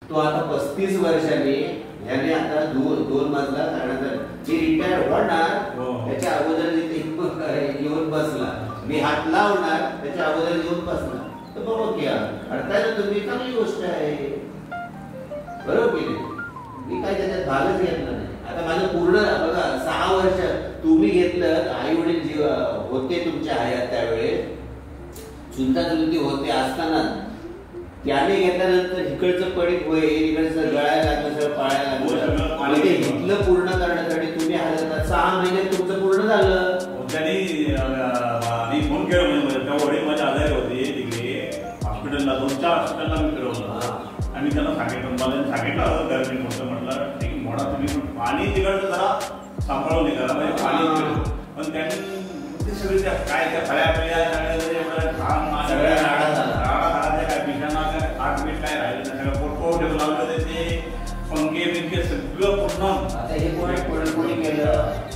तो आता 35 वर्षांनी याने आता दोन मजला करण्यात आला. मी रिटायर होणार त्याच्या अगोदर येऊन बसला, मी हात लावणार त्याच्या अगोदर येऊन बसला, तर बाबा क्या अर्थात तुम्ही चांगली गोष्ट आहे, बरोबर की नाही. मी काय त्याच्यात भागच घेतला नाही. आता माझं पूर्ण बघा 6 वर्ष तुम्ही घेतलं, आई वडील होते तुमच्या हयात त्यावेळेस, चुलता चुलती होते असताना त्याने घेतल्यानंतर इकडचं पडीक होय, इकडचं गळायला लागलं, सगळं पाळायला लागलं, आणि ते इथलं पूर्ण करण्यासाठी तुम्ही हजर 6 महिन्यात तुमचं पूर्ण झालं. त्यांनी फोन केला म्हणजे त्या वडील माझे आजारी होते तिकडे हॉस्पिटलला, 2-4 हॉस्पिटलला मी फिरवलं आणि त्यांना सांगितलं, मला सांगितलं गरमी मोठं, म्हटलं ठीक मोडा तुम्ही, पण पाणी तिकडचं जरा सांभाळून करा म्हणजे पाणी. पण त्यांनी ते सगळे त्या काय त्या फळ्या पिळ्या सगळ्या काय पिशांना काय आठमीट काय राहिलं सगळं पोटपोट लावलं, ते पंखे बिंके सगळं पूर्ण. आता हे कोणी केलं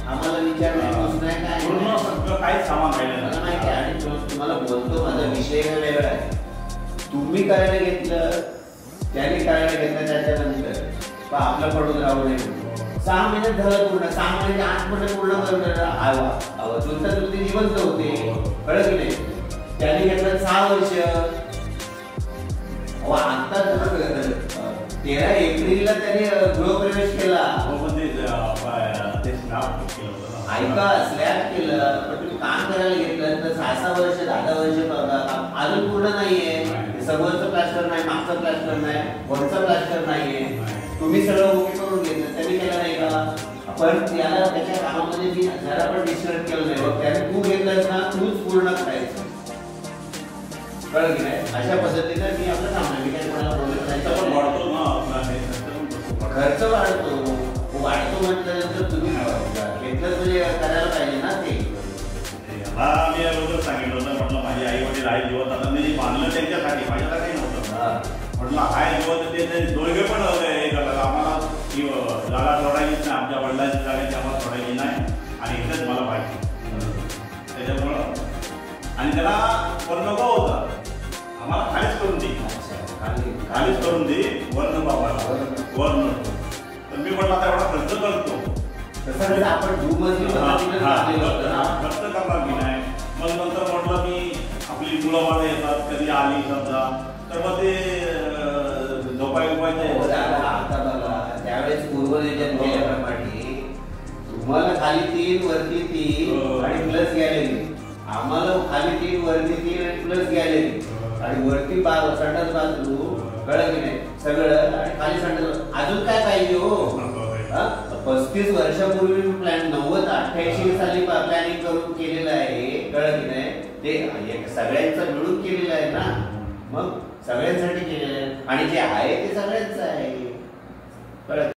आम्हाला विचारलं काय पूर्ण सगळं काहीच सामान राहिलं मला माहिती आहे. आणि तुम्हाला बोलतो माझा विषय वेगळा आहे. तुम्ही करायला घेतलं, त्याने करायला घेतलं, त्याच्यानंतर आपलं पडून राहू नये. 6 महिन्यात झालं पूर्ण, 6 महिने 8 महिने पूर्ण चुलता चुलती जिवंत होते, कळलं की नाही. त्याने घेतलं 6 वर्ष. आता 13 एप्रिलला त्याने गृहप्रवेश केला. ऐका स्लॅब केलं, पण तुम्ही काम करायला घेतलं तर 6 वर्ष 10 वर्ष अजून पूर्ण नाहीये. समोरचं प्लास्टर नाही, मागचं प्लास्टर नाही, वरचं प्लास्टर नाहीये. तुम्ही सगळं ओके करून घेतलं, त्यांनी केलं नाही का. पण त्याला त्याच्या कामामध्ये मी जरा पण डिस्टर्ब केलं नाही. बघ त्याने तू घेतलंस ना, तूच पूर्ण करायचं, कळलं की नाही. अशा पद्धतीने मी आपलं काम मी काय कोणाला बोलत नाही. पण वाढतो ना, खर्च वाढतो म्हटल्यानंतर तुम्ही घेतलं म्हणजे करायला पाहिजे ना. ते मी अगोदर सांगितलं होतं, म्हटलं माझी आई वडील आहे दिवस, आता मी बांधलं त्यांच्यासाठी, माझ्याला काही नव्हतं. म्हटलं हाय दिवस ते दोघे पण हे करतात, आम्हाला जागा सोडायचीच नाही, आमच्या वडिलांची जागा आम्हाला सोडायची नाही आणि इथेच मला पाहिजे. त्याच्यामुळं आणि त्याला वर नको होता, आम्हाला खालीच करून दे, खालीच करून दे, वर नको आम्हाला, वर नको. तर मी म्हटलं आता एवढा खर्च करतो, आपण खर्च करणार की नाही. मग नंतर म्हटलं मी आपली मुलं बाळ येतात कधी आली समजा, तर मग ते झोपायचे. आता बघा त्यावेळेस पूर्वनियोजन केल्याप्रमाणे तुम्हाला खाली 3 वरती 3 आणि प्लस गॅलरी, आम्हाला खाली 3 वरती 3 आणि प्लस गॅलरी आणि वरती संडास बाथरूम, कळलं की नाही सगळं, आणि खाली संडास. अजून काय पाहिजे हो. 35 वर्षापूर्वी प्लॅन 90-88 साली प्लॅनिंग करून केलेलं आहे, कळलं की नाही. ते सगळ्यांचं मिळून केलेलं आहे ना, मग सगळ्यांसाठी केलेलं आहे आणि जे आहे ते सगळ्यांचं आहे, कळलं.